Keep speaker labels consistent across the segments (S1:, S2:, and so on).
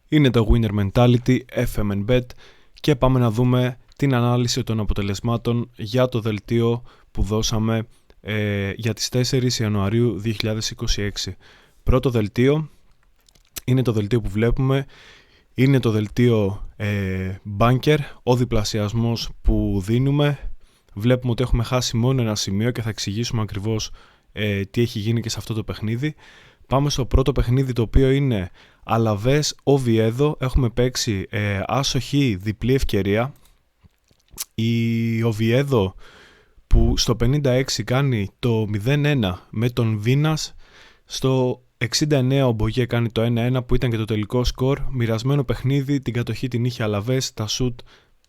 S1: Είναι το Winner Mentality FMNBet και πάμε να δούμε την ανάλυση των αποτελεσμάτων για το δελτίο που δώσαμε για τις 4 Ιανουαρίου 2026. Πρώτο δελτίο είναι το δελτίο που βλέπουμε, είναι το δελτίο Bunker, ο διπλασιασμός που δίνουμε. Βλέπουμε ότι έχουμε χάσει μόνο ένα σημείο και θα εξηγήσουμε ακριβώς τι έχει γίνει και σε αυτό το παιχνίδι. Πάμε στο πρώτο παιχνίδι, το οποίο είναι Αλαβές Οβιέδο. Έχουμε παίξει άσοχη διπλή ευκαιρία. Η Οβιέδο που στο 56 κάνει το 0-1 με τον Βίνας. Στο 69 ο Μπογέ κάνει το 1-1 που ήταν και το τελικό σκορ. Μοιρασμένο παιχνίδι, την κατοχή την είχε Αλαβές, τα σουτ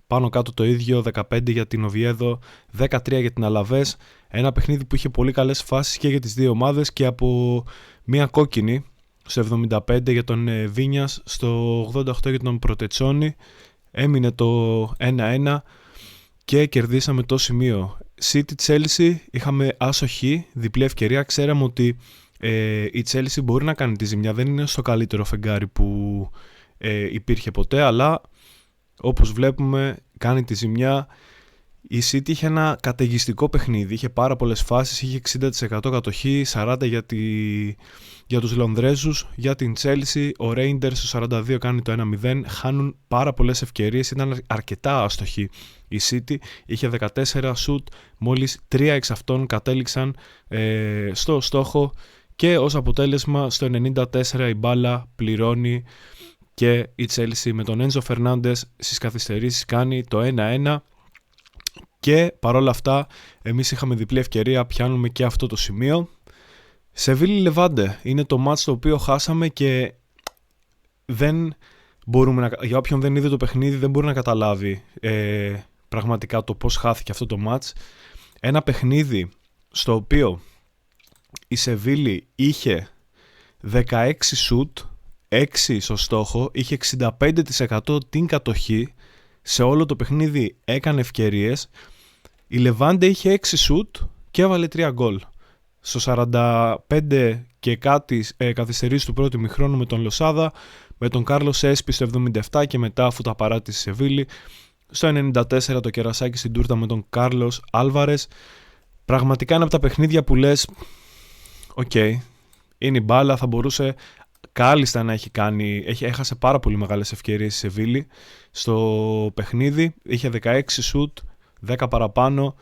S1: πάνω κάτω το ίδιο, 15 για την Οβιέδο, 13 για την Αλαβές. Ένα παιχνίδι που είχε πολύ καλές φάσεις και για τις δύο ομάδες και από μία κόκκινη στο 75 για τον Βίνιας, στο 88 για τον Προτετσόνη. Έμεινε το 1-1 και κερδίσαμε το σημείο. City Chelsea είχαμε άσοχη διπλή ευκαιρία. Ξέραμε ότι η Chelsea μπορεί να κάνει τη ζημιά, δεν είναι στο καλύτερο φεγγάρι που υπήρχε ποτέ, αλλά όπως βλέπουμε κάνει τη ζημιά. Η City είχε ένα καταιγιστικό παιχνίδι, είχε πάρα πολλές φάσεις, είχε 60% κατοχή, 40% για τους Λονδρέζους. Για την Chelsea, ο Reinders στο 42 κάνει το 1-0, χάνουν πάρα πολλές ευκαιρίες, ήταν αρκετά άστοχη η City, είχε 14 σουτ, μόλις 3 εξ αυτών κατέληξαν στο στόχο και ως αποτέλεσμα στο 94 η μπάλα πληρώνει και η Chelsea με τον Ένζο Φερνάντες στις καθυστερήσεις κάνει το 1-1. Και παρόλα αυτά εμείς είχαμε διπλή ευκαιρία, πιάνουμε και αυτό το σημείο. Σεβίλη Λεβάντε είναι το μάτς το οποίο χάσαμε και δεν μπορούμε για όποιον δεν είδε το παιχνίδι δεν μπορεί να καταλάβει πραγματικά το πώς χάθηκε αυτό το μάτς. Ένα παιχνίδι στο οποίο η Σεβίλη είχε 16 σουτ, 6 στο στόχο, είχε 65% την κατοχή. Σε όλο το παιχνίδι έκανε ευκαιρίες. Η Λεβάντε είχε 6 σουτ και έβαλε 3 γκολ. Στο 45 και κάτι καθυστερήσεις του πρώτου ημιχρόνου με τον Λοσάδα, με τον Κάρλος Έσπι στο 77 και μετά αφού τα παράτησε η Σεβίλη. Στο 94 το κερασάκι στην τούρτα με τον Κάρλος Άλβαρες. Πραγματικά είναι από τα παιχνίδια που λες οκ, είναι η μπάλα, θα μπορούσε κάλλιστα να έχει κάνει, έχασε πάρα πολύ μεγάλες ευκαιρίες η Σεβίλη στο παιχνίδι, είχε 16 σουτ, 10 παραπάνω,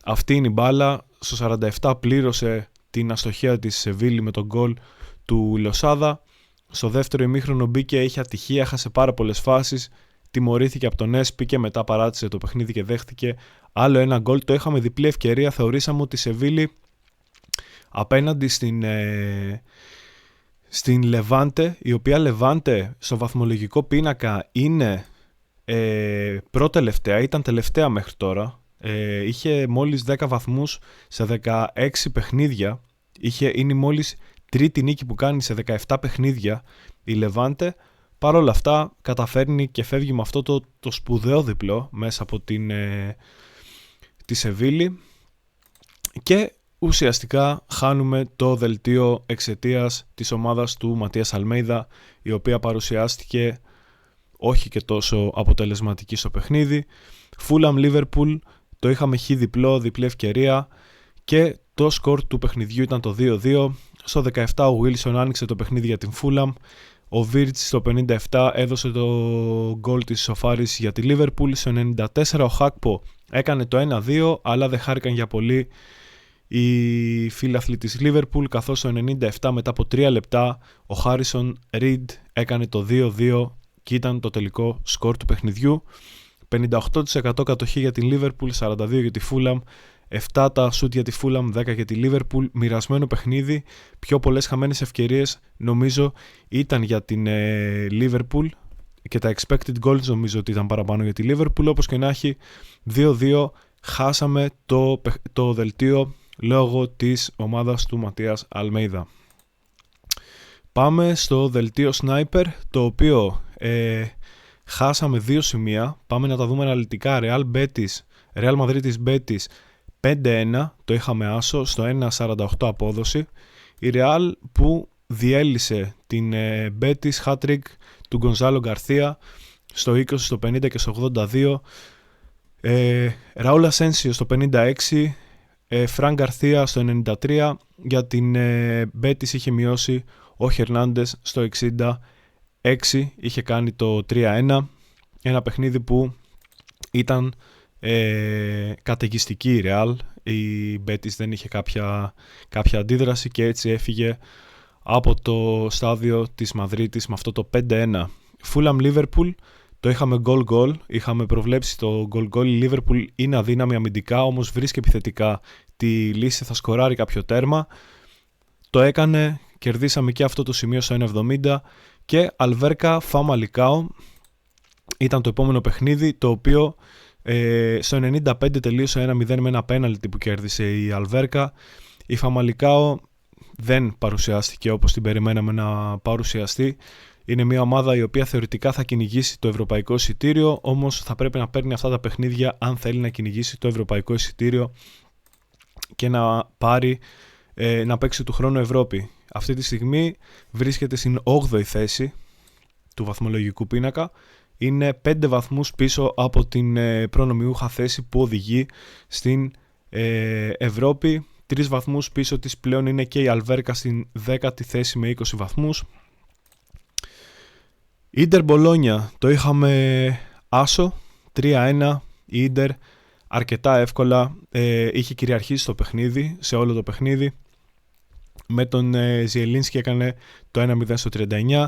S1: αυτή είναι η μπάλα. Στο 47 πλήρωσε την αστοχία της Σεβίλη με τον γκολ του Λοσάδα. Στο δεύτερο ημίχρονο μπήκε, είχε ατυχία, έχασε πάρα πολλές φάσεις, τιμωρήθηκε από τον Έσπι και μετά παράτησε το παιχνίδι και δέχτηκε άλλο ένα γκολ. Το είχαμε διπλή ευκαιρία, θεωρήσαμε ότι η Σεβίλη απέναντι στην Λεβάντε, η οποία Λεβάντε στο βαθμολογικό πίνακα είναι προτελευταία, ήταν τελευταία μέχρι τώρα, είχε μόλις 10 βαθμούς σε 16 παιχνίδια, είναι μόλις τρίτη νίκη που κάνει σε 17 παιχνίδια η Λεβάντε. Παρ' όλα αυτά καταφέρνει και φεύγει με αυτό το σπουδαίο διπλό μέσα από τη Σεβίλη και ουσιαστικά χάνουμε το δελτίο εξαιτίας της ομάδας του Ματίας Αλμέιδα, η οποία παρουσιάστηκε όχι και τόσο αποτελεσματική στο παιχνίδι. Φούλαμ Λίβερπουλ το είχαμε διπλό, διπλή ευκαιρία και το σκορ του παιχνιδιού ήταν το 2-2. Στο 17 ο Wilson άνοιξε το παιχνίδι για την Φούλαμ. Ο Βίρτς στο 57 έδωσε το γκολ της ισοφάρισης για τη Λίβερπουλ. Στο 94 ο Χάκπο έκανε το 1-2, αλλά δεν χάρηκαν για πολύ οι φίλαθλοι της Λίβερπουλ, καθώς στο 97 μετά από 3 λεπτά ο Χάρισον Ριντ έκανε το 2-2 και ήταν το τελικό σκορ του παιχνιδιού. 58% κατοχή για τη Λίβερπουλ, 42% για τη Φούλαμ, 7 τα σούτ για τη Φούλαμ, 10 για τη Λίβερπουλ. Μοιρασμένο παιχνίδι, πιο πολλές χαμένες ευκαιρίες νομίζω ήταν για την Λίβερπουλ και τα expected goals νομίζω ότι ήταν παραπάνω για τη Λίβερπουλ. Όπως και να έχει, 2-2 χάσαμε το δελτίο λόγω της ομάδας του Ματίας Αλμέιδα. Πάμε στο δελτίο Sniper, το οποίο χάσαμε 2 σημεία. Πάμε να τα δούμε αναλυτικά. Real Madrid Betis 5-1, το είχαμε άσο στο 1.48 απόδοση. Η Real που διέλυσε την Betis hat-trick του Γκονζάλο Γκαρθία στο 20, στο 50 και στο 82. Ραούλ Ασένσιο στο 56, Φραν Γκαρθία στο 93. Για την Μπέτις είχε μειώσει ο Χερνάντες στο 66, είχε κάνει το 3-1. Ένα παιχνίδι που ήταν καταιγιστική η Ρεάλ. Η Μπέτις δεν είχε κάποια αντίδραση και έτσι έφυγε από το στάδιο της Μαδρίτης με αυτό το 5-1. Φούλαμ Λίβερπουλ, το είχαμε goal, είχαμε προβλέψει το goal. Η Λίβερπουλ είναι αδύναμη αμυντικά, όμως βρίσκει επιθετικά τη λύση, θα σκοράρει κάποιο τέρμα. Το έκανε, κερδίσαμε και αυτό το σημείο στο 1.70. Και Αλβέρκα Φαμαλικάο ήταν το επόμενο παιχνίδι, το οποίο στο 95 τελείωσε 1-0 με ένα πέναλτι που κέρδισε η Αλβέρκα. Η Φαμαλικάο δεν παρουσιάστηκε όπως την περιμέναμε να παρουσιαστεί. Είναι μια ομάδα η οποία θεωρητικά θα κυνηγήσει το ευρωπαϊκό εισιτήριο, όμως θα πρέπει να παίρνει αυτά τα παιχνίδια αν θέλει να κυνηγήσει το ευρωπαϊκό εισιτήριο και να παίξει του χρόνου Ευρώπη. Αυτή τη στιγμή βρίσκεται στην 8η θέση του βαθμολογικού πίνακα. Είναι 5 βαθμούς πίσω από την προνομιούχα θέση που οδηγεί στην Ευρώπη. 3 βαθμούς πίσω της πλέον είναι και η Αλβέρκα στην 10η θέση με 20 βαθμούς. Ίντερ Μπολόνια, το είχαμε άσο, 3-1. Η Ίντερ αρκετά εύκολα είχε κυριαρχήσει το παιχνίδι, σε όλο το παιχνίδι. Με τον Ζιελίνσκι έκανε το 1-0 στο 39,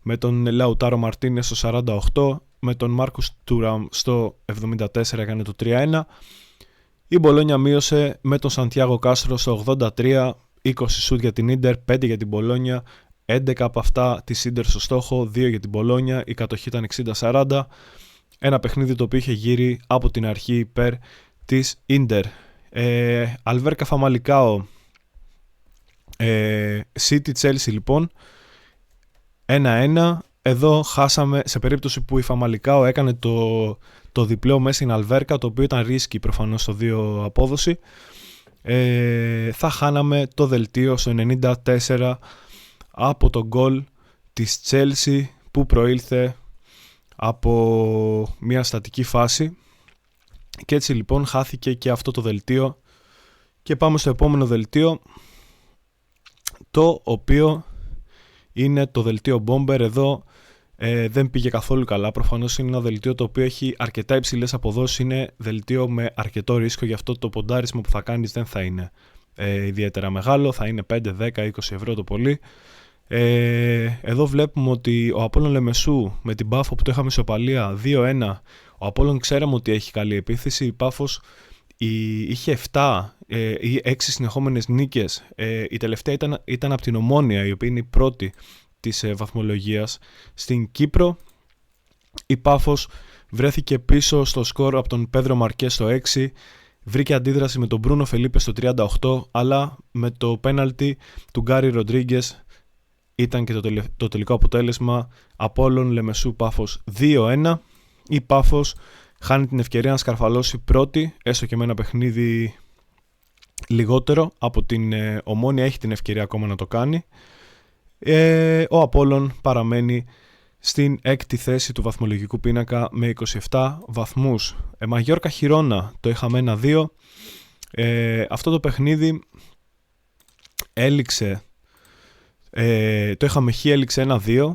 S1: με τον Λαουτάρο Μαρτίνες στο 48, με τον Μάρκους Τουραμ στο 74 έκανε το 3-1. Η Μπολόνια μείωσε με τον Σαντιάγο Κάστρο στο 83, 20 σουτ για την Ίντερ, 5 για την Μπολόνια, 11 από αυτά της Ίντερ στο στόχο, 2 για την Μπολόνια, η κατοχή ήταν 60-40. Ένα παιχνίδι το οποίο είχε γύρει από την αρχή υπέρ της Ίντερ. Αλβέρκα Φαμαλικάο, City Chelsea λοιπόν, 1-1. Εδώ χάσαμε σε περίπτωση που η Φαμαλικάο έκανε το διπλό μέσα στην Αλβέρκα, το οποίο ήταν ρίσκι προφανώς στο 2 απόδοση. Θα χάναμε το δελτίο στο 94 από το γκολ της Chelsea που προήλθε από μια στατική φάση, και έτσι λοιπόν χάθηκε και αυτό το δελτίο και πάμε στο επόμενο δελτίο, το οποίο είναι το δελτίο Bomber. Εδώ δεν πήγε καθόλου καλά, προφανώς είναι ένα δελτίο το οποίο έχει αρκετά υψηλές αποδόσεις, είναι δελτίο με αρκετό ρίσκο, γι' αυτό το ποντάρισμα που θα κάνεις δεν θα είναι ιδιαίτερα μεγάλο, θα είναι 5, 10, 20 ευρώ το πολύ. Εδώ βλέπουμε ότι ο Απόλλων Λεμεσού με την Πάφο που το είχαμε ισοπαλία 2-1, ο Απόλλων ξέραμε ότι έχει καλή επίθεση, η Πάφος είχε 7 ή 6 συνεχόμενες νίκες, η τελευταία ήταν από την Ομόνοια, η οποία είναι η πρώτη της βαθμολογίας στην Κύπρο. Η Πάφος βρέθηκε πίσω στο σκορ από τον Πέδρο Μαρκέ στο 6, βρήκε αντίδραση με τον Μπρούνο Φελίπε στο 38, αλλά με το πέναλτι του Γκάρι Ροντρίγκες ήταν και το τελικό αποτέλεσμα. Απόλλων Λεμεσού Πάφος 2-1. Η Πάφος χάνει την ευκαιρία να σκαρφαλώσει πρώτη, έστω και με ένα παιχνίδι λιγότερο από την Ομόνοια, έχει την ευκαιρία ακόμα να το κάνει. Ο Απόλλων παραμένει στην 6η θέση του βαθμολογικού πίνακα με 27 βαθμούς. Μαγιόρκα Χιρόνα, το είχαμε 1-2. Αυτό το παιχνίδι έληξε, το είχαμε έληξε 1-2.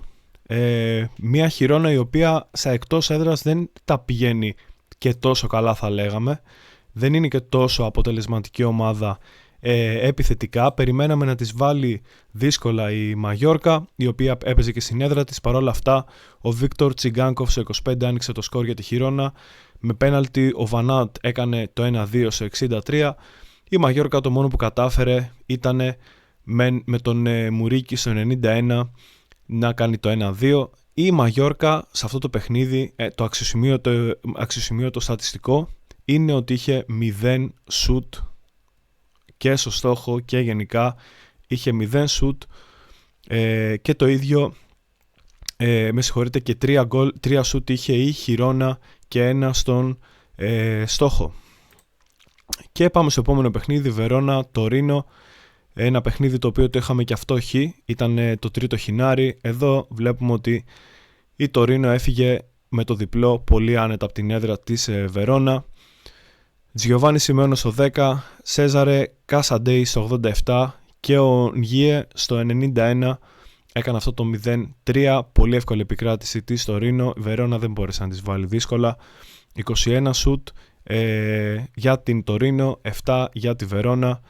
S1: Μια Χιρόνα η οποία στα εκτός έδρας δεν τα πηγαίνει και τόσο καλά, θα λέγαμε. Δεν είναι και τόσο αποτελεσματική ομάδα επιθετικά. Περιμέναμε να τις βάλει δύσκολα η Μαγιόρκα, η οποία έπαιζε και στην έδρα της. Παρόλα αυτά, ο Βίκτορ Τσιγκάνκοφ στο 25 άνοιξε το σκορ για τη Χιρόνα. Με πέναλτι ο Βανάτ έκανε το 1-2 στο 63. Η Μαγιόρκα το μόνο που κατάφερε ήταν με τον Μουρίκη στο 91 να κάνει το 1-2. Η Μαγιόρκα σε αυτό το παιχνίδι, το αξιοσημείωτο στατιστικό είναι ότι είχε 0 σουτ και στο στόχο και γενικά είχε 0 σουτ, και το ίδιο και 3 σουτ είχε η Χιρόνα και 1 στον στόχο. Και πάμε στο επόμενο παιχνίδι, Βερόνα Τορίνο, ένα παιχνίδι το οποίο το είχαμε και αυτό ήταν το τρίτο χινάρι. Εδώ βλέπουμε ότι Η Τωρίνο έφυγε με το διπλό πολύ άνετα από την έδρα της Βερόνα. Τζιοβάνι Σιμεώνο στο 10, Σέζαρε Κάσαντεϊ στο 87 και ο Νγιέ στο 91 έκανε αυτό το 0-3. Πολύ εύκολη επικράτηση της Τωρίνο. Η Βερόνα δεν μπόρεσε να τις βάλει δύσκολα. 21 σουτ για την Τωρίνο, 7 για τη Βερόνα.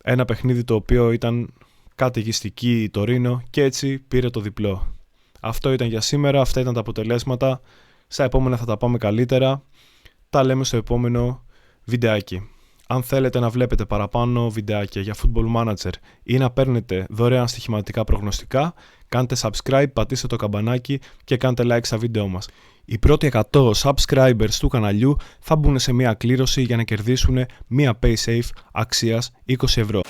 S1: Ένα παιχνίδι το οποίο ήταν καταιγιστική η Τωρίνο και έτσι πήρε το διπλό. Αυτό ήταν για σήμερα, αυτά ήταν τα αποτελέσματα. Στα επόμενα θα τα πάμε καλύτερα. Τα λέμε στο επόμενο βιντεάκι. Αν θέλετε να βλέπετε παραπάνω βιντεάκια για Football Manager ή να παίρνετε δωρεάν στοιχηματικά προγνωστικά, κάντε subscribe, πατήστε το καμπανάκι και κάντε like στα βίντεό μας. Οι πρώτοι 100 subscribers του καναλιού θα μπουν σε μια κλήρωση για να κερδίσουν μια PaySafe αξίας 20 ευρώ.